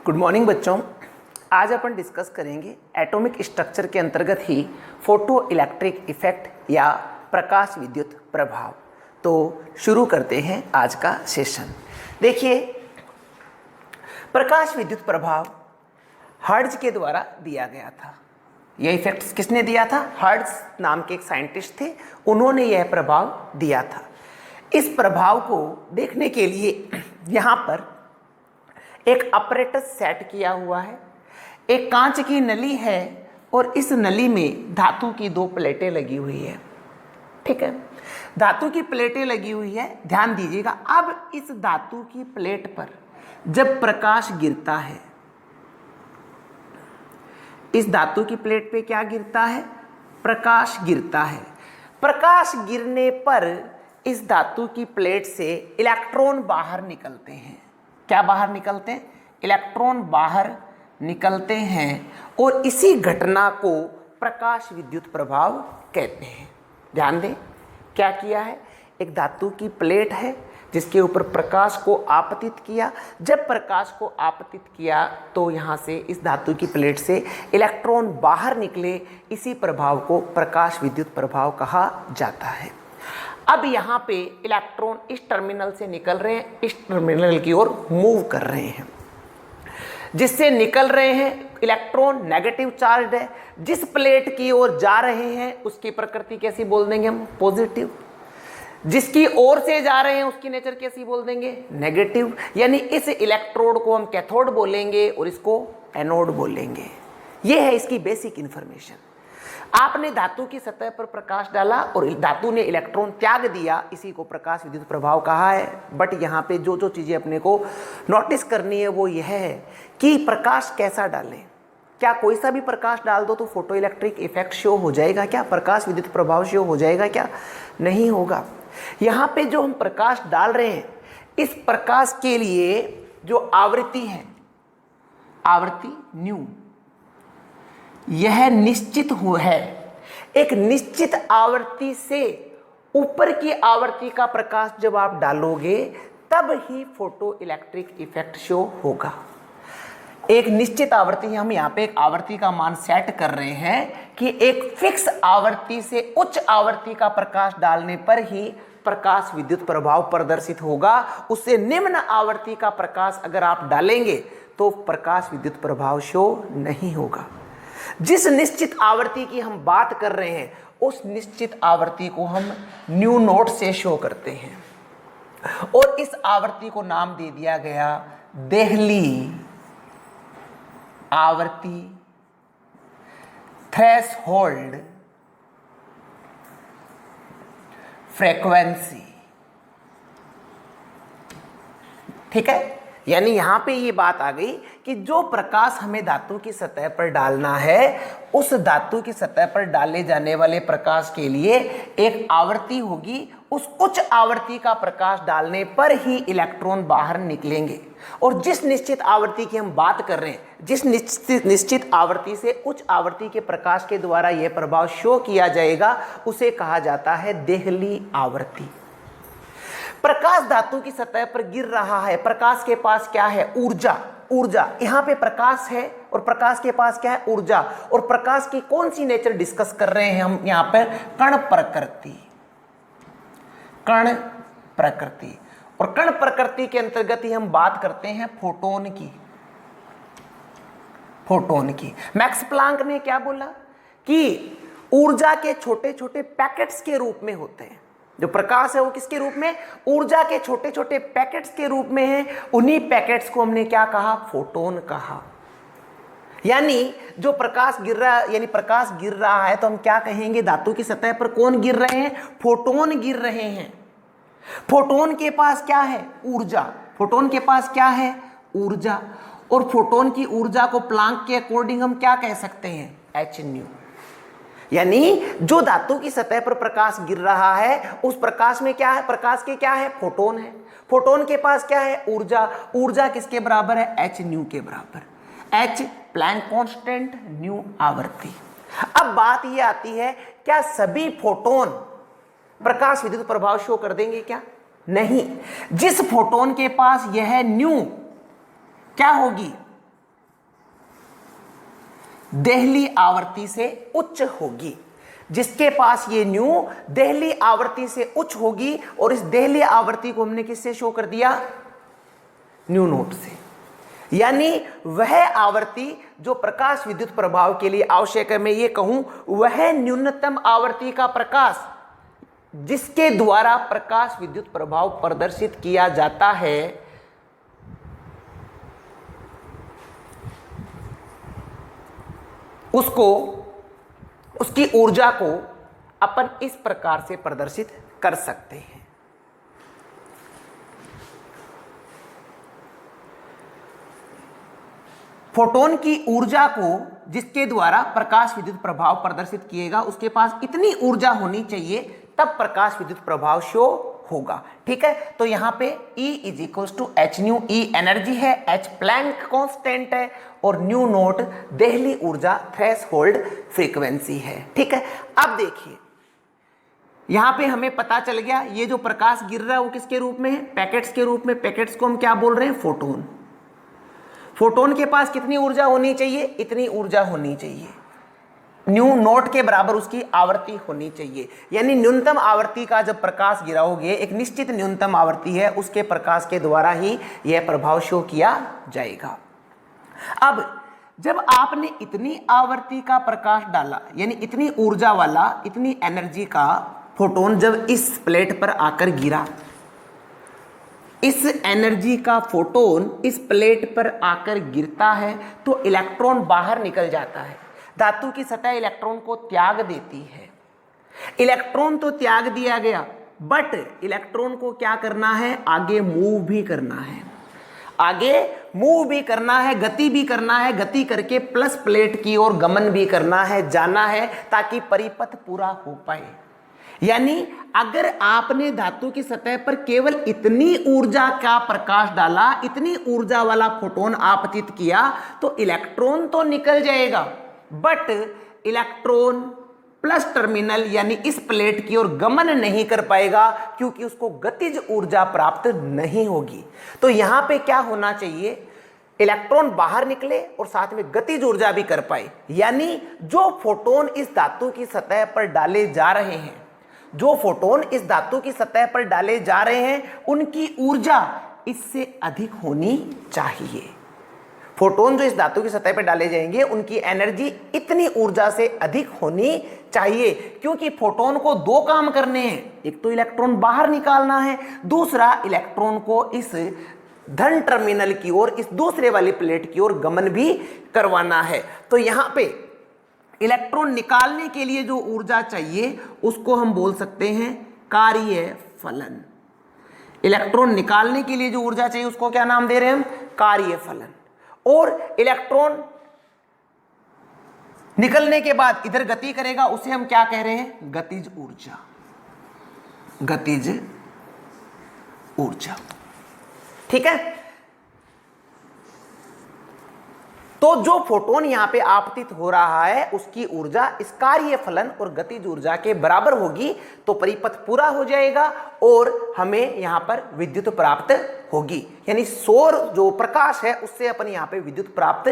Good morning बच्चों। आज अपन discuss करेंगे एटॉमिक स्ट्रक्चर के अंतर्गत ही फोटो इलेक्ट्रिक इफेक्ट या प्रकाश विद्युत प्रभाव। तो शुरू करते हैं आज का सेशन। देखिए, प्रकाश विद्युत प्रभाव हर्ट्ज के द्वारा दिया गया था। यह इफेक्ट किसने दिया था? हर्ट्ज नाम के एक साइंटिस्ट थे, उन्होंने यह प्रभाव दिया था। इस प्रभाव को देखने के लिए यहाँ पर एक अपरेटस सेट किया हुआ है। एक कांच की नली है और इस नली में धातु की दो प्लेटें लगी हुई है। ठीक है, धातु की प्लेटें लगी हुई है, ध्यान दीजिएगा। अब इस धातु की प्लेट पर जब प्रकाश गिरता है, इस धातु की प्लेट पे क्या गिरता है? प्रकाश गिरता है। प्रकाश गिरने पर इस धातु की प्लेट से इलेक्ट्रॉन बाहर निकलते हैं। क्या बाहर निकलते हैं? इलेक्ट्रॉन बाहर निकलते हैं और इसी घटना को प्रकाश विद्युत प्रभाव कहते हैं। ध्यान दें, क्या किया है? एक धातु की प्लेट है जिसके ऊपर प्रकाश को आपतित किया। जब प्रकाश को आपतित किया तो यहाँ से इस धातु की प्लेट से इलेक्ट्रॉन बाहर निकले। इसी प्रभाव को प्रकाश विद्युत प्रभाव कहा जाता है। अब यहाँ पे इलेक्ट्रॉन इस टर्मिनल से निकल रहे हैं, इस टर्मिनल की ओर मूव कर रहे हैं। जिससे निकल रहे हैं इलेक्ट्रॉन नेगेटिव चार्ज है। जिस प्लेट की ओर जा रहे हैं उसकी प्रकृति कैसी बोल देंगे हम? पॉजिटिव। जिसकी ओर से जा रहे हैं उसकी नेचर कैसी बोल देंगे? नेगेटिव। यानी इस इलेक्ट्रोड को हम कैथोड बोलेंगे और इसको एनोड बोलेंगे। यह है इसकी बेसिक इंफॉर्मेशन। आपने धातु की सतह पर प्रकाश डाला और धातु ने इलेक्ट्रॉन त्याग दिया, इसी को प्रकाश विद्युत प्रभाव कहा है। बट यहाँ पे जो जो चीज़ें अपने को नोटिस करनी है वो यह है कि प्रकाश कैसा डालें। क्या कोई सा भी प्रकाश डाल दो तो फोटो इलेक्ट्रिक इफेक्ट शो हो जाएगा क्या? प्रकाश विद्युत प्रभाव शो हो जाएगा क्या? नहीं होगा। यहाँ पे जो हम प्रकाश डाल रहे हैं, इस प्रकाश के लिए जो आवृत्ति है, आवृत्ति न्यू, यह निश्चित है। एक निश्चित आवृत्ति से ऊपर की आवृत्ति का प्रकाश जब आप डालोगे तब ही फोटो इलेक्ट्रिक इफेक्ट शो होगा। एक निश्चित आवृत्ति, हम यहाँ पे एक आवृत्ति का मान सेट कर रहे हैं कि एक फिक्स आवृत्ति से उच्च आवृत्ति का प्रकाश डालने पर ही प्रकाश विद्युत प्रभाव प्रदर्शित होगा। उससे निम्न आवृत्ति का प्रकाश अगर आप डालेंगे तो प्रकाश विद्युत प्रभाव शो नहीं होगा। जिस निश्चित आवृत्ति की हम बात कर रहे हैं उस निश्चित आवृत्ति को हम न्यू नोट से शो करते हैं और इस आवृत्ति को नाम दे दिया गया देहली आवृत्ति, थ्रेशोल्ड फ्रीक्वेंसी। ठीक है, यानी यहां पे ये बात आ गई कि जो प्रकाश हमें धातु की सतह पर डालना है, उस धातु की सतह पर डाले जाने वाले प्रकाश के लिए एक आवृत्ति होगी। उस उच्च आवृत्ति का प्रकाश डालने पर ही इलेक्ट्रॉन बाहर निकलेंगे। और जिस निश्चित आवृत्ति की हम बात कर रहे हैं, जिस निश्चित आवृत्ति से उच्च आवृत्ति के प्रकाश के द्वारा यह प्रभाव शो किया जाएगा, उसे कहा जाता है देहली आवृत्ति। प्रकाश धातु की सतह पर गिर रहा है, प्रकाश के पास क्या है? ऊर्जा। ऊर्जा, यहाँ पे प्रकाश है और प्रकाश के पास क्या है? ऊर्जा। और प्रकाश की कौन सी नेचर डिस्कस कर रहे हैं हम यहाँ पर? कण प्रकृति। कण प्रकृति। और कण प्रकृति के अंतर्गत ही हम बात करते हैं फोटोन की। फोटोन की मैक्स प्लांक ने क्या बोला कि ऊर्जा के छोटे छोटे पैकेट्स के रूप में होते हैं। जो प्रकाश है वो किसके रूप में? ऊर्जा के छोटे छोटे पैकेट्स के रूप में है। उन्हीं पैकेट्स को हमने क्या कहा? फोटोन कहा। यानी जो प्रकाश गिर रहा है, यानी प्रकाश गिर रहा है तो हम क्या कहेंगे? धातु की सतह पर कौन गिर रहे हैं? फोटोन गिर रहे हैं। फोटोन के पास क्या है? ऊर्जा। फोटोन के पास क्या है? ऊर्जा। और फोटोन की ऊर्जा को प्लांक के अकॉर्डिंग हम क्या कह सकते हैं? H new. यानी जो धातु की सतह पर प्रकाश गिर रहा है उस प्रकाश में क्या है? प्रकाश के क्या है? फोटोन है। फोटोन के पास क्या है? ऊर्जा। ऊर्जा किसके बराबर है? एच न्यू के बराबर। एच प्लैंक कांस्टेंट, न्यू आवृत्ति। अब बात यह आती है, क्या सभी फोटोन प्रकाश विद्युत प्रभाव शो कर देंगे क्या? नहीं। जिस फोटोन के पास यह न्यू क्या होगी? देहली आवृत्ति से उच्च होगी। जिसके पास ये न्यू देहली आवृत्ति से उच्च होगी, और इस देहली आवृत्ति को हमने किससे शो कर दिया? न्यू नोट से। यानी वह आवृत्ति जो प्रकाश विद्युत प्रभाव के लिए आवश्यक है, मैं ये कहूं वह न्यूनतम आवृत्ति का प्रकाश जिसके द्वारा प्रकाश विद्युत प्रभाव प्रदर्शित किया जाता है, उसको, उसकी ऊर्जा को अपन इस प्रकार से प्रदर्शित कर सकते हैं। फोटोन की ऊर्जा को जिसके द्वारा प्रकाश विद्युत प्रभाव प्रदर्शित किएगा, उसके पास इतनी ऊर्जा होनी चाहिए, तब प्रकाश विद्युत प्रभाव शो होगा। ठीक है, तो यहां पे E is equals to H nu, E energy है, H प्लैंक कांस्टेंट है, और न्यू नोट देहली ऊर्जा थ्रेशोल्ड फ्रीक्वेंसी है। ठीक है, अब देखिए यहां पे हमें पता चल गया ये जो प्रकाश गिर रहा है वो किसके रूप में है? पैकेट्स के रूप में। पैकेट्स को हम क्या बोल रहे हैं? फोटोन। फोटोन के पास कितनी ऊर्जा होनी चाहिए? इतनी ऊर्जा होनी चाहिए, न्यू नोट के बराबर उसकी आवृत्ति होनी चाहिए। यानी न्यूनतम आवृत्ति का जब प्रकाश गिराओगे, एक निश्चित न्यूनतम आवृत्ति है, उसके प्रकाश के द्वारा ही यह प्रभाव शो किया जाएगा। अब जब आपने इतनी आवृत्ति का प्रकाश डाला, यानी इतनी ऊर्जा वाला, इतनी एनर्जी का फोटोन जब इस प्लेट पर आकर गिरा, इस एनर्जी का फोटोन इस प्लेट पर आकर गिरता है तो इलेक्ट्रॉन बाहर निकल जाता है। धातु की सतह इलेक्ट्रॉन को त्याग देती है। इलेक्ट्रॉन तो त्याग दिया गया, बट इलेक्ट्रॉन को क्या करना है? आगे मूव भी करना है, आगे मूव भी करना है, गति भी करना है, गति करके प्लस प्लेट की ओर गमन भी करना है, जाना है, ताकि परिपथ पूरा हो पाए। यानी अगर आपने धातु की सतह पर केवल इतनी ऊर्जा का प्रकाश डाला, इतनी ऊर्जा वाला फोटोन आपतित किया, तो इलेक्ट्रॉन तो निकल जाएगा, बट इलेक्ट्रॉन प्लस टर्मिनल यानी इस प्लेट की ओर गमन नहीं कर पाएगा, क्योंकि उसको गतिज ऊर्जा प्राप्त नहीं होगी। तो यहां पे क्या होना चाहिए? इलेक्ट्रॉन बाहर निकले और साथ में गतिज ऊर्जा भी कर पाए। यानी जो फोटोन इस धातु की सतह पर डाले जा रहे हैं, जो फोटोन इस धातु की सतह पर डाले जा रहे हैं, उनकी ऊर्जा इससे अधिक होनी चाहिए। फोटोन जो इस धातु की सतह पर डाले जाएंगे, उनकी एनर्जी इतनी ऊर्जा से अधिक होनी चाहिए, क्योंकि फोटोन को दो काम करने हैं। एक तो इलेक्ट्रॉन बाहर निकालना है, दूसरा इलेक्ट्रॉन को इस धन टर्मिनल की ओर, इस दूसरे वाली प्लेट की ओर गमन भी करवाना है। तो यहां पे इलेक्ट्रॉन निकालने के लिए जो ऊर्जा चाहिए उसको हम बोल सकते हैं कार्य फलन। इलेक्ट्रॉन निकालने के लिए जो ऊर्जा चाहिए उसको क्या नाम दे रहे हैं हम? कार्य फलन। और इलेक्ट्रॉन निकलने के बाद इधर गति करेगा, उसे हम क्या कह रहे हैं? गतिज ऊर्जा। गतिज ऊर्जा। ठीक है, तो जो फोटोन यहां पे आपतित हो रहा है उसकी ऊर्जा इस कार्य फलन और गतिज ऊर्जा के बराबर होगी, तो परिपथ पूरा हो जाएगा और हमें यहां पर विद्युत प्राप्त होगी। यानी सौर जो प्रकाश है उससे अपन यहां पे विद्युत प्राप्त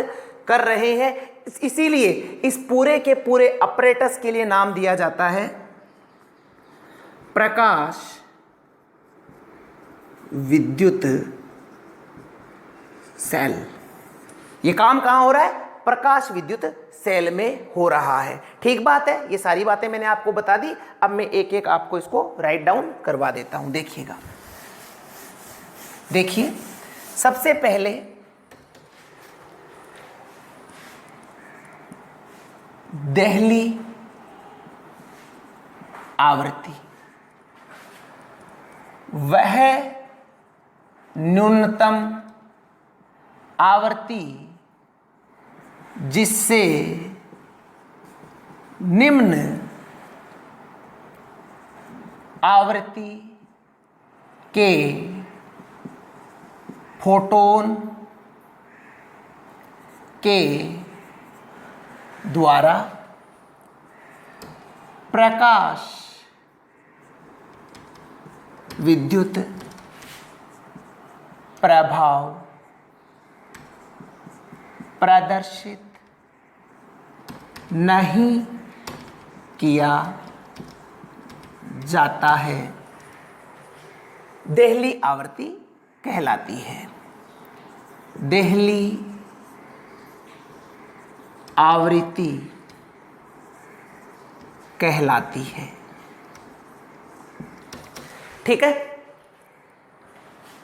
कर रहे हैं। इसीलिए इस पूरे के पूरे अपरेटस के लिए नाम दिया जाता है प्रकाश विद्युत सेल। ये काम कहां हो रहा है? प्रकाश विद्युत सेल में हो रहा है। ठीक बात है, ये सारी बातें मैंने आपको बता दी। अब मैं एक एक आपको इसको राइट डाउन करवा देता हूं। देखिएगा, देखिए सबसे पहले देहली आवृत्ति, वह न्यूनतम आवृत्ति जिससे निम्न आवृत्ति के फोटोन के द्वारा प्रकाश विद्युत प्रभाव प्रदर्शित नहीं किया जाता है, देहली आवृत्ति कहलाती है। देहली आवृत्ति कहलाती है। ठीक है।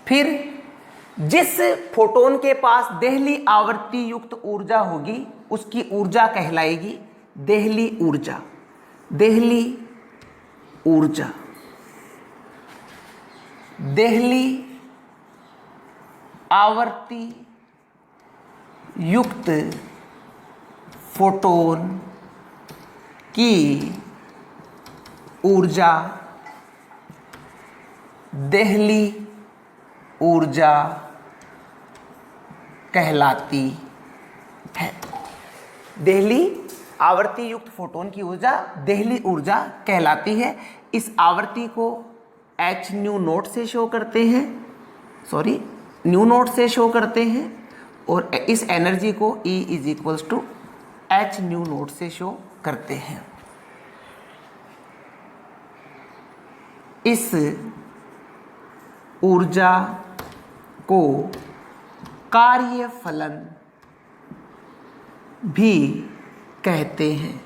फिर जिस फोटोन के पास देहली आवृत्ति युक्त ऊर्जा होगी उसकी ऊर्जा कहलाएगी देहली ऊर्जा। देहली ऊर्जा, देहली आवर्ती युक्त फोटोन की ऊर्जा देहली ऊर्जा कहलाती है। देहली आवर्ती युक्त फोटोन की ऊर्जा देहली ऊर्जा कहलाती है। इस आवर्ती को h न्यू नोट से शो करते हैं, सॉरी न्यू नोट से शो करते हैं, और इस एनर्जी को E is equals to h nu naught से शो करते हैं। इस ऊर्जा को कार्य फलन भी कहते हैं।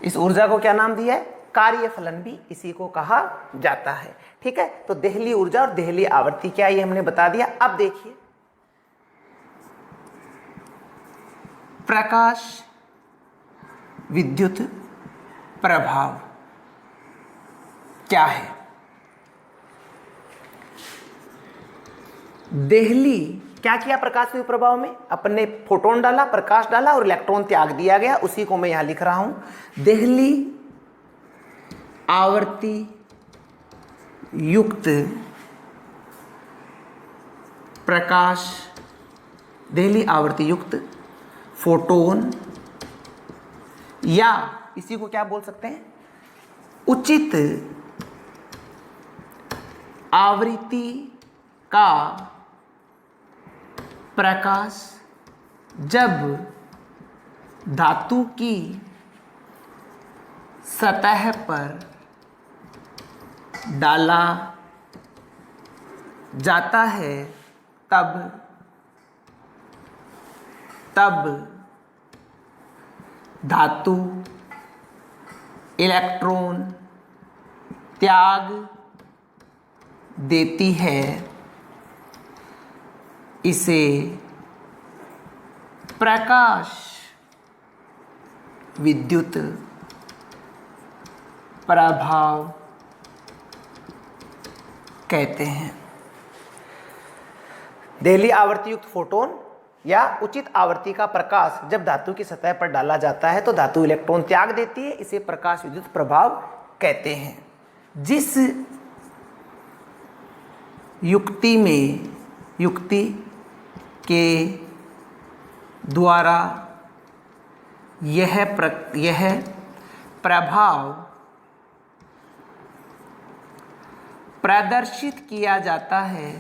इस ऊर्जा को क्या नाम दिया है? कार्य फलन भी इसी को कहा जाता है। ठीक है। तो देहली ऊर्जा और देहली आवर्ती क्या, ये हमने बता दिया। अब देखिए प्रकाश विद्युत प्रभाव क्या है। देहली क्या किया प्रकाश विद्युत प्रभाव में? अपने फोटोन डाला, प्रकाश डाला और इलेक्ट्रॉन त्याग दिया गया, उसी को मैं यहां लिख रहा हूं। देहली आवर्ती युक्त प्रकाश, देहली आवर्ती युक्त फोटोन, या इसी को क्या बोल सकते हैं, उचित आवृत्ति का प्रकाश जब धातु की सतह पर डाला जाता है तब धातु इलेक्ट्रॉन त्याग देती है। इसे प्रकाश विद्युत प्रभाव कहते हैं। देहली आवर्ती युक्त फोटोन या उचित आवर्ती का प्रकाश जब धातु की सतह पर डाला जाता है तो धातु इलेक्ट्रॉन त्याग देती है, इसे प्रकाश विद्युत प्रभाव कहते हैं। जिस युक्ति के द्वारा यह प्रभाव प्रदर्शित किया जाता है,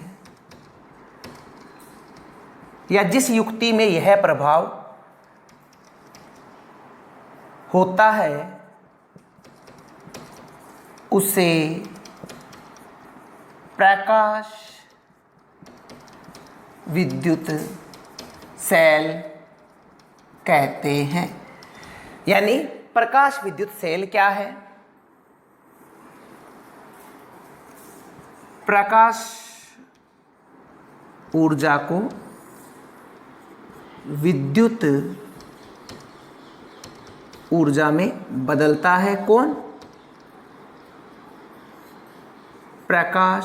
या जिस युक्ति में यह प्रभाव होता है उसे प्रकाश विद्युत सेल कहते हैं। यानी प्रकाश विद्युत सेल क्या है? प्रकाश ऊर्जा को विद्युत ऊर्जा में बदलता है। कौन? प्रकाश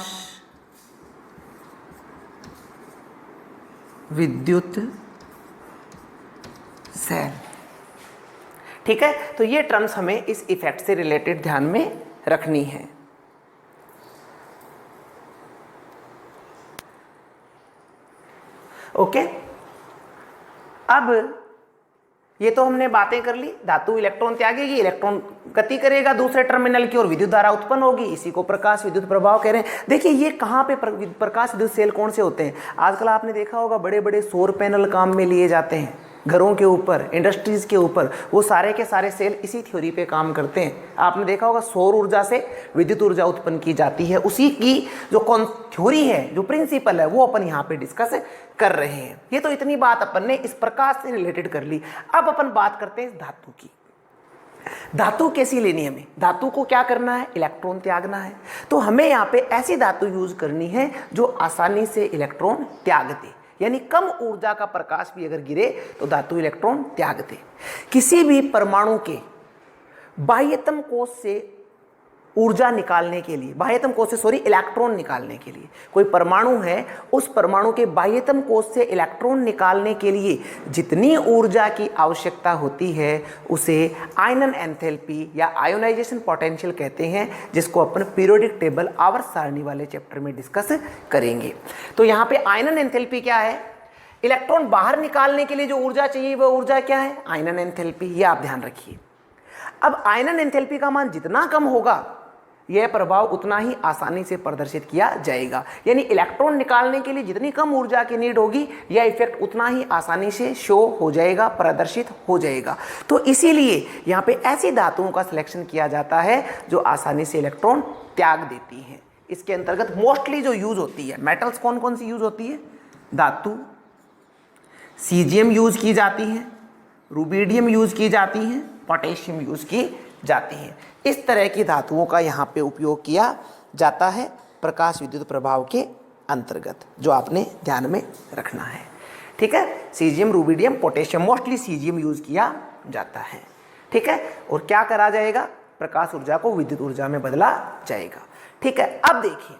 विद्युत सेल। ठीक है। तो ये टर्म्स हमें इस इफेक्ट से रिलेटेड ध्यान में रखनी है। ओके। अब ये तो हमने बातें कर ली, धातु इलेक्ट्रॉन त्यागेगी, इलेक्ट्रॉन गति करेगा दूसरे टर्मिनल की और विद्युत धारा उत्पन्न होगी, इसी को प्रकाश विद्युत प्रभाव कह रहे हैं। देखिए ये कहाँ पे प्रकाश विद्युत सेल कौन से होते हैं? आजकल आपने देखा होगा बड़े बड़े सौर पैनल काम में लिए जाते हैं, घरों के ऊपर, इंडस्ट्रीज के ऊपर, वो सारे के सारे सेल इसी थ्योरी पे काम करते हैं। आपने देखा होगा सौर ऊर्जा से विद्युत ऊर्जा उत्पन्न की जाती है, उसी की जो कौन थ्योरी है, जो प्रिंसिपल है, वो अपन यहाँ पे डिस्कस कर रहे हैं। ये तो इतनी बात अपन ने इस प्रकाश से रिलेटेड कर ली। अब अपन बात करते हैं इस धातु की। धातु कैसी लेनी है हमें? धातु को क्या करना है? इलेक्ट्रॉन त्यागना है। तो हमें यहाँ पे ऐसी धातु यूज करनी है जो आसानी से इलेक्ट्रॉन त्याग दे, यानी कम ऊर्जा का प्रकाश भी अगर गिरे तो धातु इलेक्ट्रॉन त्याग दे। किसी भी परमाणु के बाह्यतम कोश से ऊर्जा निकालने के लिए, बाह्यतम कोश से इलेक्ट्रॉन निकालने के लिए, कोई परमाणु है, उस परमाणु के बाह्यतम कोश से इलेक्ट्रॉन निकालने के लिए जितनी ऊर्जा की आवश्यकता होती है उसे आयनन एंथैल्पी या आयोनाइजेशन पोटेंशियल कहते हैं, जिसको अपन पीरियोडिक टेबल आवर्त सारणी वाले चैप्टर में डिस्कस करेंगे। तो यहाँ पे आयनन एंथैल्पी क्या है? इलेक्ट्रॉन बाहर निकालने के लिए जो ऊर्जा चाहिए वह ऊर्जा क्या है? आयनन एंथैल्पी। ये आप ध्यान रखिए। अब आयनन एंथैल्पी का मान जितना कम होगा यह प्रभाव उतना ही आसानी से प्रदर्शित किया जाएगा, यानी इलेक्ट्रॉन निकालने के लिए जितनी कम ऊर्जा की नीड होगी यह इफेक्ट उतना ही आसानी से शो हो जाएगा, प्रदर्शित हो जाएगा। तो इसीलिए यहाँ पे ऐसी धातुओं का सिलेक्शन किया जाता है जो आसानी से इलेक्ट्रॉन त्याग देती हैं। इसके अंतर्गत मोस्टली जो यूज होती है, मेटल्स कौन कौन सी यूज होती है? धातु, सीजियम यूज की जाती है, रुबिडियम यूज की जाती है, पोटेशियम यूज की जाती हैं। इस तरह की धातुओं का यहाँ पे उपयोग किया जाता है प्रकाश विद्युत प्रभाव के अंतर्गत, जो आपने ध्यान में रखना है। ठीक है, caesium, rubidium, potassium, mostly caesium use किया जाता है। ठीक है, और क्या करा जाएगा? प्रकाश ऊर्जा को विद्युत ऊर्जा में बदला जाएगा। ठीक है, अब देखिए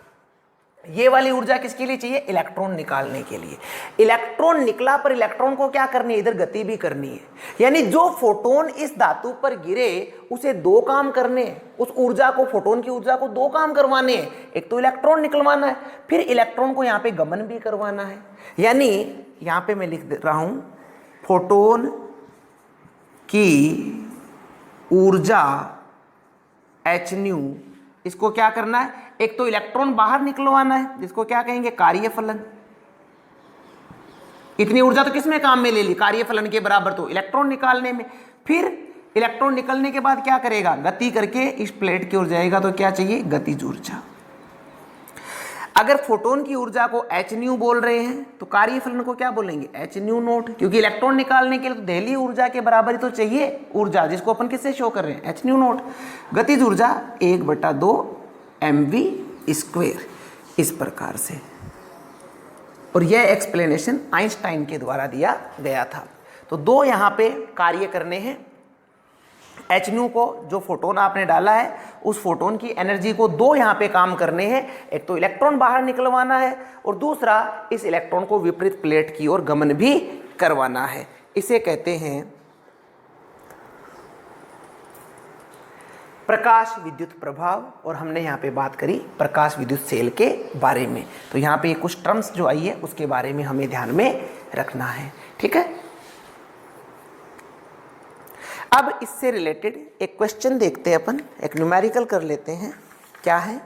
ये वाली ऊर्जा किसके लिए चाहिए? इलेक्ट्रॉन निकालने के लिए। इलेक्ट्रॉन निकला पर इलेक्ट्रॉन को क्या करनी है? इधर गति भी करनी है, यानी जो फोटोन इस धातु पर गिरे उसे दो काम करने हैं। उस ऊर्जा को, फोटोन की ऊर्जा को दो काम करवाने हैं। एक तो इलेक्ट्रॉन निकलवाना है, फिर इलेक्ट्रॉन को यहाँ पे गमन भी करवाना है। यानी यहाँ पे मैं लिख दे रहा हूं फोटोन की ऊर्जा hν, इसको क्या करना है? एक तो इलेक्ट्रॉन बाहर निकलवाना है, जिसको क्या कहेंगे? कार्यफलन। इतनी ऊर्जा तो किसमें काम में ले ली? कार्यफलन के बराबर तो इलेक्ट्रॉन निकालने में। फिर इलेक्ट्रॉन निकलने के बाद क्या करेगा? गति करके इस प्लेट की ओर जाएगा, तो क्या चाहिए? गतिज ऊर्जा। अगर फोटोन की ऊर्जा को hν बोल रहे हैं तो कार्यफलन को क्या बोलेंगे? hν0, क्योंकि इलेक्ट्रॉन निकालने के लिए तो दहली ऊर्जा के बराबर ही तो चाहिए ऊर्जा, जिसको अपन किससे शो कर रहे हैं? hν0। गतिज ऊर्जा 1/2 mv², इस प्रकार से। और यह एक्सप्लेनेशन आइंस्टाइन के द्वारा दिया गया था। तो दो यहाँ पे कार्य करने हैं। hν को, जो फोटोन आपने डाला है, उस फोटोन की एनर्जी को दो यहाँ पे काम करने हैं। एक तो इलेक्ट्रॉन बाहर निकलवाना है और दूसरा इस इलेक्ट्रॉन को विपरीत प्लेट की ओर गमन भी करवाना है। इसे कहते हैं प्रकाश विद्युत प्रभाव। और हमने यहाँ पे बात करी प्रकाश विद्युत सेल के बारे में। तो यहाँ पे कुछ टर्म्स जो आई है उसके बारे में हमें ध्यान में रखना है। ठीक है, अब इससे रिलेटेड एक क्वेश्चन देखते हैं अपन, एक न्यूमेरिकल कर लेते हैं। क्या है?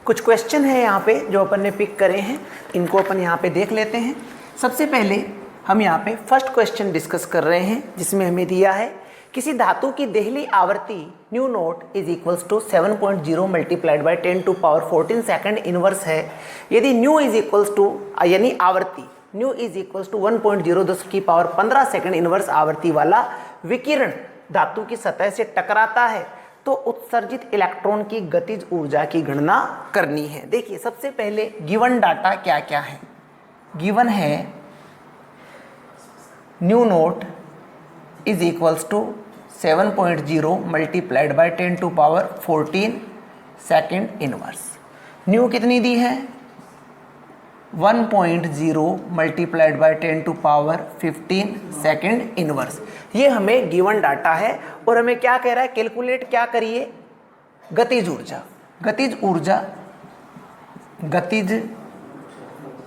कुछ क्वेश्चन है यहाँ पे जो अपन ने पिक करे हैं, इनको अपन यहाँ पे देख लेते हैं। सबसे पहले हम यहाँ पे फर्स्ट क्वेश्चन डिस्कस कर रहे हैं, जिसमें हमें दिया है किसी धातु की देहली आवृत्ति ν0 is equals to 7.0 multiplied by 10⁻14 second inverse है। यदि ν इज इक्वल्स टू, यानी आवृत्ति ν is equals to 1.0 second inverse आवृत्ति वाला विकिरण धातु की सतह से टकराता है तो उत्सर्जित इलेक्ट्रॉन की गतिज ऊर्जा की गणना करनी है। देखिए सबसे पहले गिवन डाटा क्या क्या है। गिवन है ν0 is equals to 7.0 multiplied by 10⁻14 second inverse. Nu कितनी दी है? 1.0 मल्टीप्लाइड बाई 10⁻15 सेकेंड इनवर्स। ये हमें गिवन डाटा है और हमें क्या कह रहा है? कैलकुलेट क्या करिए? गतिज ऊर्जा। गतिज ऊर्जा, गतिज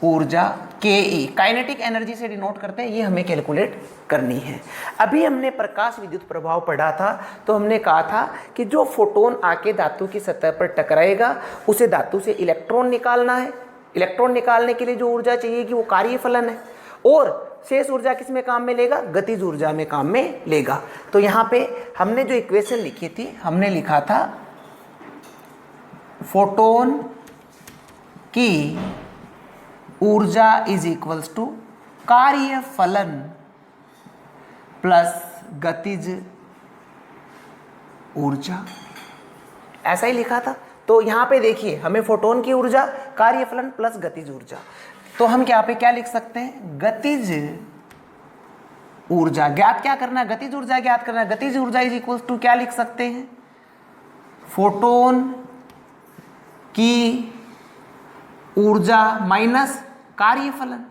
ऊर्जा के काइनेटिक एनर्जी से डिनोट करते हैं, ये हमें कैलकुलेट करनी है। अभी हमने प्रकाश विद्युत प्रभाव पढ़ा था तो हमने कहा था कि जो फोटोन आके धातु की सतह पर टकराएगा उसे धातु से इलेक्ट्रॉन निकालना है। इलेक्ट्रॉन निकालने के लिए जो ऊर्जा चाहिए कि वो कार्यफलन है, और शेष ऊर्जा किस में काम में लेगा, गतिज ऊर्जा में काम में लेगा। तो यहाँ पे हमने जो इक्वेशन लिखी थी, हमने लिखा था फोटोन की ऊर्जा इज इक्वल्स टू कार्य फलन प्लस गतिज ऊर्जा, ऐसा ही लिखा था। तो यहाँ पे देखिए हमें फोटोन की ऊर्जा, कार्यफलन प्लस गतिज ऊर्जा, तो हम यहाँ पे क्या लिख सकते हैं, गतिज ऊर्जा ज्ञात क्या करना है, गतिज ऊर्जा ज्ञात करना है। गतिज ऊर्जा इज इक्वल टू क्या लिख सकते हैं, फोटोन की ऊर्जा माइनस कार्यफलन,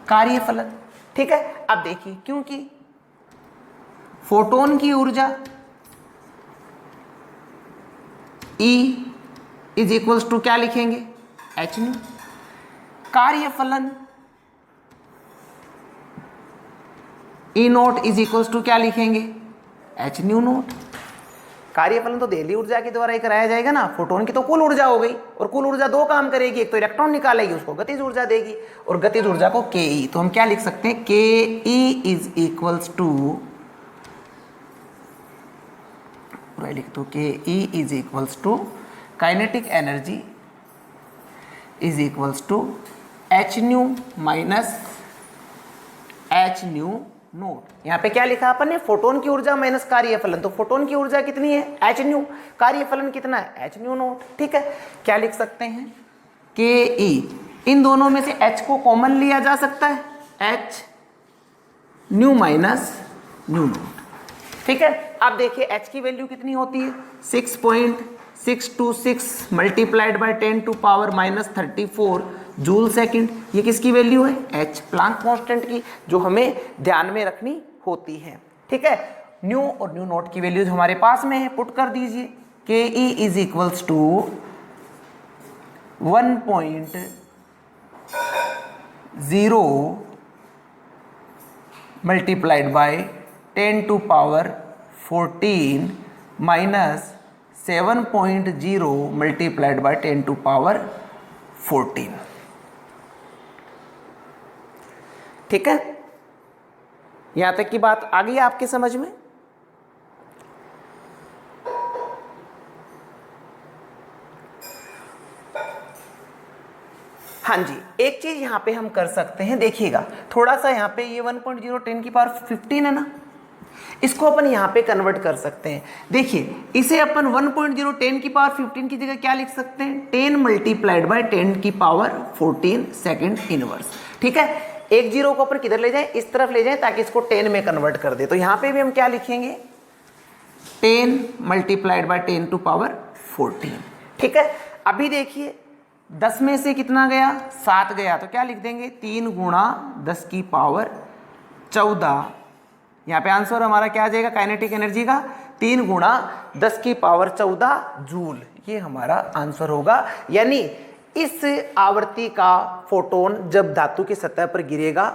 कार्यफलन। ठीक है, अब देखिए क्योंकि फोटोन की ऊर्जा E इज इक्वल्स टू क्या लिखेंगे, एच न्यू, कार्यफलन E naught is equals to क्या लिखेंगे, एच न्यू नोट। कार्यफलन तो देली ऊर्जा के द्वारा ही कराया जाएगा ना, फोटोन की तो कुल ऊर्जा हो गई, और कुल ऊर्जा दो काम करेगी, एक तो इलेक्ट्रॉन निकालेगी, उसको गतिज ऊर्जा देगी, और गतिज ऊर्जा को के ई, तो हम क्या लिख सकते हैं, के ई इज इक्वल्स टू, लिख दो, K E is equals to kinetic energy is equals to H nu minus H nu naught. यहाँ पे क्या लिखा अपन ने, फोटोन की ऊर्जा माइनस कार्यफलन, तो फोटोन की ऊर्जा कितनी है, एच न्यू, कार्यफलन कितना है, एच न्यू नोट। ठीक है, क्या लिख सकते हैं, के ई, इन दोनों में से एच को कॉमन लिया जा सकता है, H nu minus new note. ठीक है, अब देखिए h की वैल्यू कितनी होती है, 6.626 multiplied by 10 to power minus 34 joule second. ये किसकी वैल्यू है, h, प्लांक कांस्टेंट की, जो हमें ध्यान में रखनी होती है। ठीक है, न्यू और न्यू नोट की वैल्यूज हमारे पास में है, पुट कर दीजिए, K E is equals to 1.0 multiplied by 10 to power 14 minus 7.0 multiplied by 10 to power 14। ठीक है, यहां तक की बात आ गई आपके समझ में। हाँ जी, एक चीज यहां पे हम कर सकते हैं, देखिएगा थोड़ा सा यहाँ पे ये 1.0 10 की पावर 15 है ना, इसको अपन यहाँ पे कन्वर्ट कर सकते हैं। देखिए इसे अपन 1.0 10 की पावर 15 की जगह क्या लिख सकते हैं, 10 मल्टीप्लाइड बाय 10 की पावर 14 सेकंड इनवर्स। ठीक है, एक जीरो को अपन किधर ले जाएं, इस तरफ ले जाएं, ताकि इसको 10 में कन्वर्ट कर दे। तो यहाँ पे भी हम क्या लिखेंगे, 10 मल्टीप्लाइड बाय 10 टू पावर 14। ठीक है, अभी देखिए 10 में से कितना गया, 7 गया, तो क्या लिख देंगे, 3 गुणा 10 की पावर 14। यहाँ पे आंसर हमारा क्या आ जाएगा, काइनेटिक एनर्जी का 3 गुणा 10 की पावर 14 जूल, ये हमारा आंसर होगा। यानी इस आवृत्ति का फोटोन जब धातु की सतह पर गिरेगा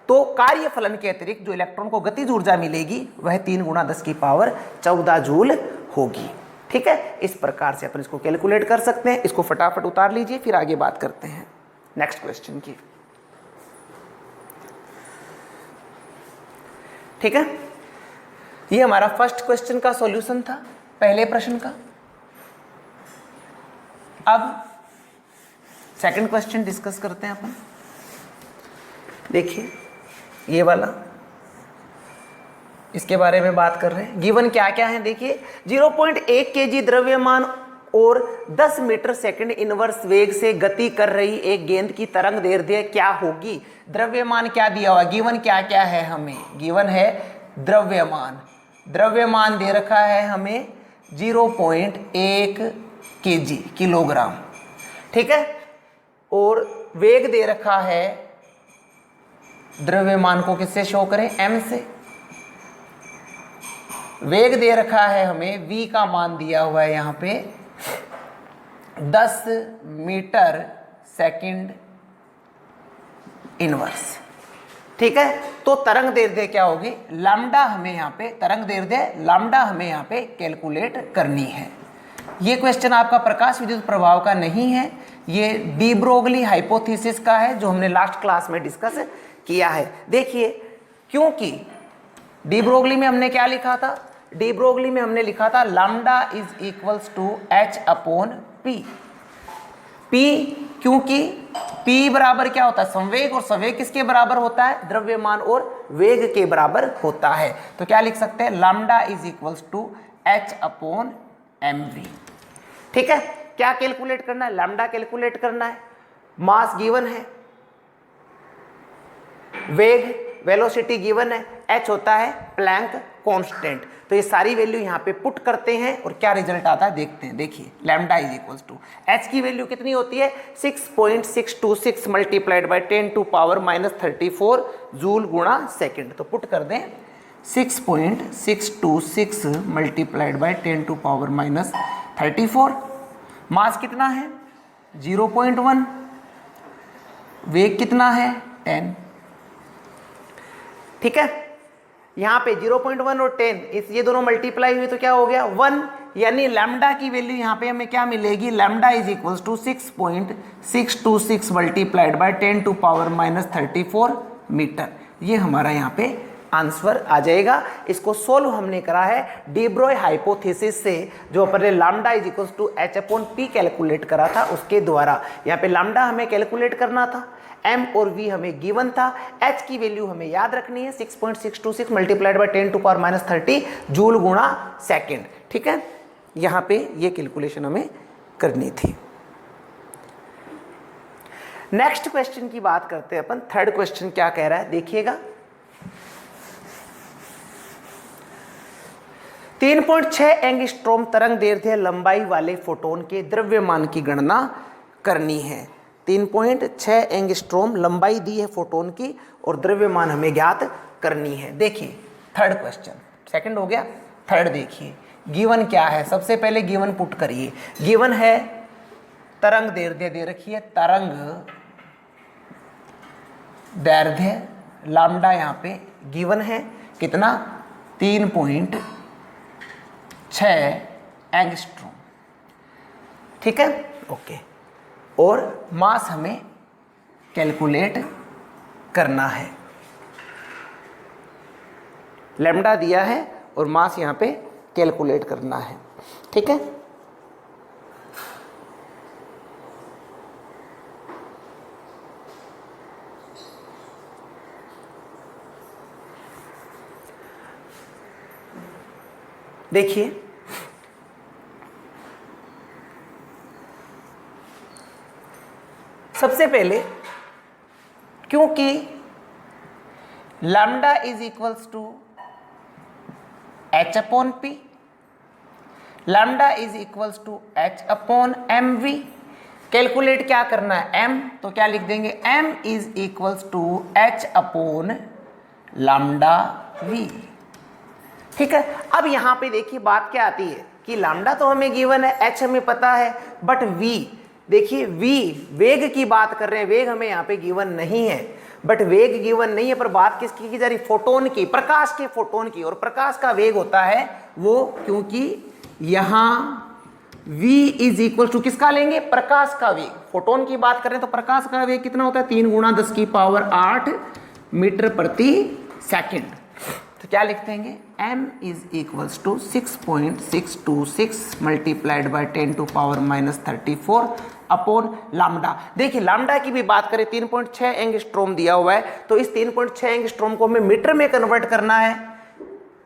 तो कार्यफलन के अतिरिक्त जो इलेक्ट्रॉन को गतिज ऊर्जा मिलेगी वह 3 गुणा 10 की पावर 14 जूल होगी। ठीक है, इस प्रकार से अपन इसको कैलकुलेट कर सकते हैं। इसको फटाफट उतार लीजिए, फिर आगे बात करते हैं नेक्स्ट क्वेश्चन की। ठीक है, ये हमारा फर्स्ट क्वेश्चन का सॉल्यूशन था, पहले प्रश्न का। अब सेकंड क्वेश्चन डिस्कस करते हैं अपन। देखिए ये वाला, इसके बारे में बात कर रहे हैं। गिवन क्या क्या है, देखिए 0.1 kg द्रव्यमान और 10 मीटर सेकंड इनवर्स वेग से गति कर रही एक गेंद की तरंग दैर्ध्य क्या होगी। द्रव्यमान क्या दिया हुआ, गिवन क्या क्या है हमें, गिवन है द्रव्यमान, द्रव्यमान दे रखा है हमें 0.1 kg, किलोग्राम। ठीक है, और वेग दे रखा है, द्रव्यमान को किससे शो करें, m से। वेग दे रखा है हमें, v का मान दिया हुआ है यहाँ पे 10 मीटर सेकंड इनवर्स। ठीक है, तो तरंग दैर्ध्य क्या होगी, लैम्डा, हमें यहाँ पे तरंग दैर्ध्य लैम्डा हमें यहाँ पे कैलकुलेट करनी है। ये क्वेश्चन आपका प्रकाश विद्युत प्रभाव का नहीं है, ये डी ब्रोगली हाइपोथेसिस का है जो हमने लास्ट क्लास में डिस्कस किया है। देखिए, क्योंकि डी ब्रोगली में हमने क्या लिखा था, डी ब्रोगली में हमने लिखा था lambda is equals to H upon P. P, क्योंकि P बराबर क्या होता है, संवेग, और संवेग किसके बराबर होता है, द्रव्यमान और वेग के बराबर होता है। तो क्या लिख सकते हैं, lambda is equals to H upon M V. ठीक है, क्या कैलकुलेट करना है, लैम्डा कैलकुलेट करना है, मास गिवन है, वेग वेलोसिटी गिवन है, h होता है प्लैंक कांस्टेंट। तो ये सारी वैल्यू यहाँ पे पुट करते हैं और क्या रिजल्ट आता है देखते हैं। देखिए, lambda is equals to h की वैल्यू कितनी होती है, 6.626 multiplied by 10 to power -34 joule गुणा सेकंड। तो पुट कर दें 6.626 multiplied by 10 to power -34। Mass कितना है 0.1, वेग कितना है 10। ठीक है, यहाँ पे 0.1 और 10 ये दोनों मल्टीप्लाई हुए तो क्या हो गया 1, यानी लैम्डा की वैल्यू यहाँ पे हमें क्या मिलेगी, lambda is equals to 6.626 multiplied by 10 to power -34 metre. ये हमारा यहाँ पे आंसर आ जाएगा। इसको सोल्व हमने करा है डी ब्रोय हाइपोथेसिस से, जो अपन ने lambda is equals to H upon P calculate करा था उसके द्वारा। यहाँ पे लैम्डा हमें कैलकुलेट करना था, m और v हमें गिवन था, h की वैल्यू हमें याद रखनी है 6.626 multiplied by 10 to power -30 joule गुणा सेकेंड। ठीक है, यहाँ पे ये कैलकुलेशन हमें करनी थी। नेक्स्ट क्वेश्चन की बात करते हैं अपन। थर्ड क्वेश्चन क्या कह रहा है देखिएगा, 3.6 एंगस्ट्रॉम तरंग दैर्ध्य लंबाई वाले फोटोन के द्रव्यमान की गणना करनी है। 3.6 एंगस्ट्रॉम लंबाई दी है फोटोन की और द्रव्यमान हमें ज्ञात करनी है। देखिए थर्ड क्वेश्चन, सेकंड हो गया, थर्ड देखिए गिवन क्या है। सबसे पहले गिवन पुट करिए। गिवन है तरंग दैर्ध्य दे रखी है, तरंग दैर्ध्य लैम्डा यहाँ पे गिवन है कितना 3.6 एंगस्ट्रॉम। ठीक है, ओके। और मास हमें कैलकुलेट करना है, लैम्डा दिया है और मास यहाँ पे कैलकुलेट करना है। ठीक है, देखिए सबसे पहले, क्योंकि lambda is equals to H upon P, lambda is equals to H upon M V. Calculate क्या करना है m, तो क्या लिख देंगे m is equals to H upon lambda V. ठीक है, अब यहाँ पे देखिए बात क्या आती है कि लैम्डा तो हमें गिवन है, h हमें पता है, बट v देखिए v वेग की बात कर रहे हैं, वेग हमें यहाँ पे गिवन नहीं है, बट वेग गिवन नहीं है, पर बात किसकी की जा रही, फोटोन की, प्रकाश के फोटोन की। और प्रकाश का वेग होता है वो, क्योंकि यहाँ v इज इक्वल टू किसका लेंगे, प्रकाश का वेग। फोटोन की बात करें तो प्रकाश का वेग कितना होता है 3 × 10⁸ मीटर प्रति सेकेंड। तो क्या लिखते हैं m is equals to 6.626 multiplied by 10 to power -34 upon lambda. देखिए लैम्डा की भी बात करें 3.6 एंगस्ट्रॉम दिया हुआ है, तो इस 3.6 एंगस्ट्रॉम को हमें मीटर में कन्वर्ट करना है।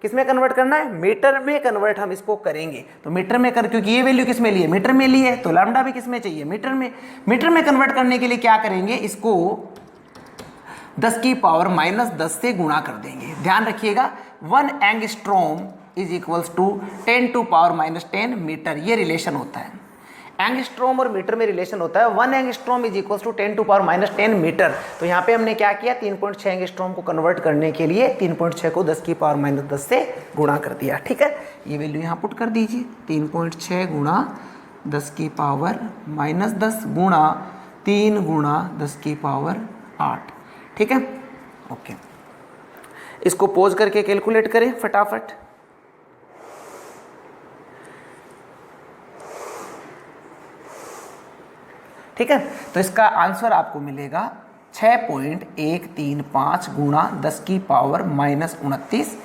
किस में कन्वर्ट करना है, मीटर में कन्वर्ट हम इसको करेंगे। तो मीटर में कर, क्योंकि ये वैल्यू किस में ली है, मीटर में ली है, तो लैम्डा भी किस में चाहिए, मीटर में। मीटर में कन्वर्ट करने के लिए क्या करेंगे, इसको 10⁻10 से गुणा कर देंगे। ध्यान रखिएगा 1 angstrom is equals to 10 to power -10 metre, ये रिलेशन होता है। एंगस्ट्रॉम और मीटर में रिलेशन होता है। 1 angstrom is equals to 10 to power -10 metre. तो यहाँ पे हमने क्या किया, 3.6 एंगस्ट्रॉम को कन्वर्ट करने के लिए 3.6 को 10⁻10 से गुणा कर दिया। ठीक है, ये वैल्यू यहाँ पुट कर दीजिए, 3.6 गुणा 10⁻10 गुणा 3 गुणा 10⁸ ठीक है, ओके। इसको पोज करके कैलकुलेट करें फटाफट। ठीक है, तो इसका आंसर आपको मिलेगा 6.135 गुणा 10 की पावर माइनस 29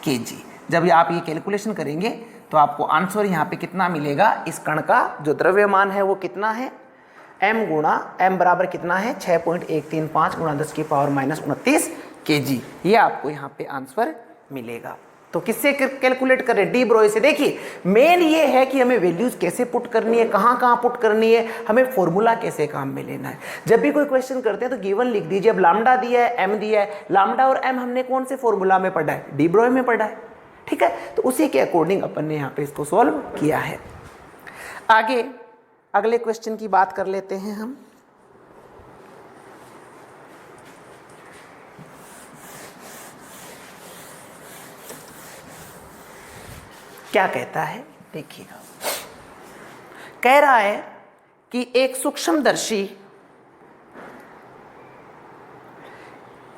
kg। जब आप ये कैलकुलेशन करेंगे तो आपको आंसर यहाँ पे कितना मिलेगा, इस कण का जो द्रव्यमान है वो कितना है, m गुणा m बराबर कितना है 6.135 गुणा 10 की पावर माइनस 29 kg। ये आपको यहाँ पे आंसर मिलेगा। तो किससे कैलकुलेट करें, डी ब्रोई से। देखिए मेन ये है कि हमें वैल्यूज कैसे पुट करनी है, कहाँ कहाँ पुट करनी है, हमें फॉर्मूला कैसे काम में लेना है। जब भी कोई क्वेश्चन करते हैं तो गिवन लिख दीजिए। अब लैम्डा दिया है, एम दिया है, लैम्डा और एम हमने कौन से फॉर्मूला में पढ़ा है, डी ब्रोई में पढ़ा है। ठीक है, तो उसी के अकॉर्डिंग अपन ने यहाँ पे इसको सॉल्व किया है। आगे अगले क्वेश्चन की बात कर लेते हैं हम। क्या कहता है देखिएगा, कह रहा है कि एक सूक्ष्मदर्शी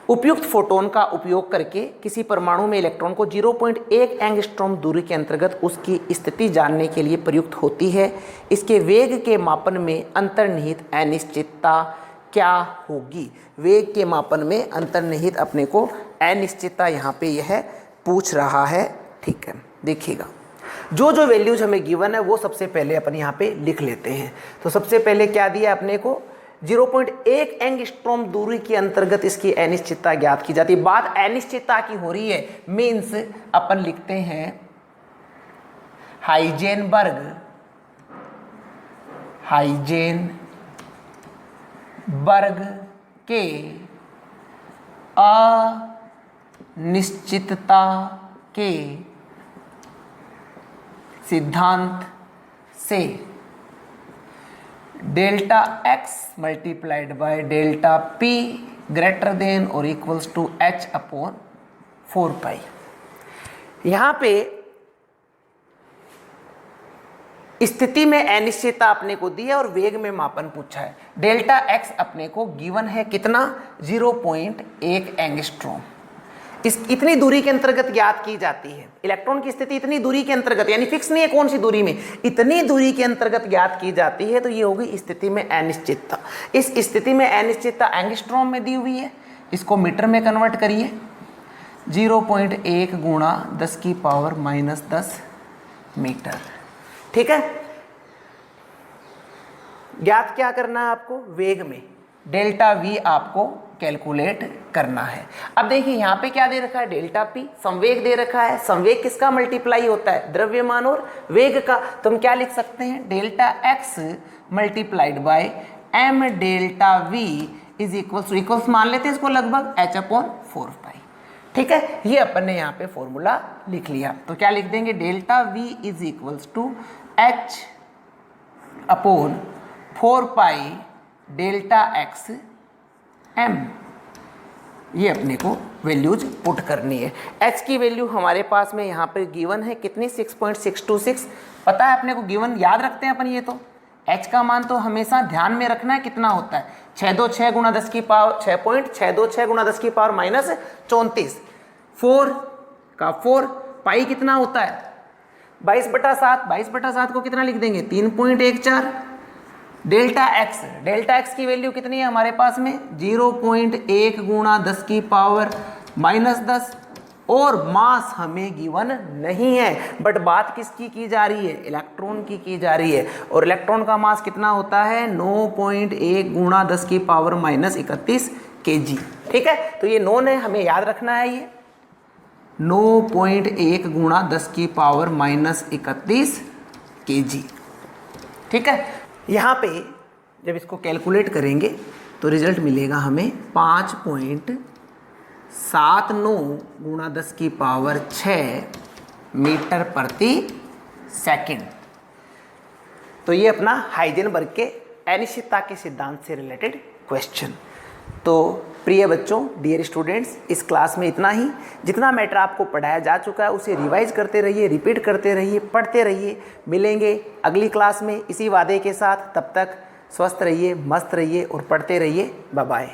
उपयुक्त फोटोन का उपयोग करके किसी परमाणु में इलेक्ट्रॉन को 0.1 एंगस्ट्रॉम दूरी के अंतर्गत उसकी स्थिति जानने के लिए प्रयुक्त होती है। इसके वेग के मापन में अंतर्निहित अनिश्चितता क्या होगी। वेग के मापन में अंतर्निहित अपने को अनिश्चितता यहाँ पे यह पूछ रहा है। ठीक है, देखिएगा जो जो वैल्यूज हमें गिवन है वो सबसे पहले अपन यहाँ पे लिख लेते हैं। तो सबसे पहले क्या दिया अपने को, 0.1 एंगस्ट्रॉम दूरी के अंतर्गत इसकी अनिश्चितता ज्ञात की जाती है। बात अनिश्चितता की हो रही है, मीन्स अपन लिखते हैं हाइजेनबर्ग के अनिश्चितता के सिद्धांत से delta x multiplied by delta p greater than और इक्वल्स टू h अपॉन 4 पाई। यहाँ पे स्थिति में अनिश्चितता अपने को दी है और वेग में मापन पूछा है। डेल्टा x अपने को गिवन है कितना, 0.1 एंगस्ट्रॉम। इस इतनी दूरी के अंतर्गत ज्ञात की जाती है। इलेक्ट्रॉन की स्थिति इतनी दूरी के अंतर्गत, यानी फिक्स नहीं है कौन सी दूरी में, इतनी दूरी के अंतर्गत ज्ञात की जाती है। तो ये होगी स्थिति में अनिश्चितता। इस स्थिति में अनिश्चितता एंगस्ट्रॉम में दी हुई है, इसको मीटर में कन्वर्ट करिए। 0.1 गुणा 10 की पावर माइनस 10 मीटर। ठीक है, ज्ञात क्या करना है आपको, वेग में डेल्टा v आपको कैलकुलेट करना है। अब देखिए यहाँ पे क्या दे रखा है, डेल्टा p संवेग दे रखा है। संवेग किसका मल्टीप्लाई होता है, द्रव्यमान और वेग का। तो हम क्या लिख सकते हैं, delta x multiplied by m delta v is equals मान लेते हैं इसको लगभग h अपॉन 4 पाई। ठीक है, ये अपन ने यहाँ पे फॉर्मूला लिख लिया। तो क्या लिख देंगे, delta v is equals to h upon 4 pi delta x m। ये अपने को वैल्यूज पुट करनी है। h की वैल्यू हमारे पास में यहाँ पे गिवन है कितनी, 6.626। पता है अपने को, गिवन याद रखते हैं अपन। ये तो h का मान तो हमेशा ध्यान में रखना है, कितना होता है 626 गुणा 10 की पावर 6.626 गुणा 10 की पावर माइनस 34। 4 का 4 पाई कितना होता है 22/7। 22/7 को कितना लिख देंगे, 3.14। डेल्टा x की वैल्यू कितनी है हमारे पास में, 0.1 गुणा 10 की पावर माइनस 10। और मास हमें गिवन नहीं है, बट बात किसकी की जा रही है, इलेक्ट्रॉन की जा रही है। और इलेक्ट्रॉन का मास कितना होता है, 9.1 गुणा 10 की पावर माइनस 31 kg। ठीक है, तो ये 9 है, हमें याद रखना है। ये 9.1 गुणा 10 की पावर माइनस 31 kg। ठीक है, यहाँ पे जब इसको कैलकुलेट करेंगे तो रिजल्ट मिलेगा हमें 5.79 गुणा 10 की पावर 6 मीटर प्रति सेकंड। तो ये अपना हाइजेनबर्ग के अनिश्चितता के सिद्धांत से रिलेटेड क्वेश्चन। तो प्रिय बच्चों, डियर स्टूडेंट्स, इस क्लास में इतना ही। जितना मैटर आपको पढ़ाया जा चुका है उसे रिवाइज करते रहिए, रिपीट करते रहिए, पढ़ते रहिए। मिलेंगे अगली क्लास में इसी वादे के साथ। तब तक स्वस्थ रहिए, मस्त रहिए और पढ़ते रहिए। Bye bye.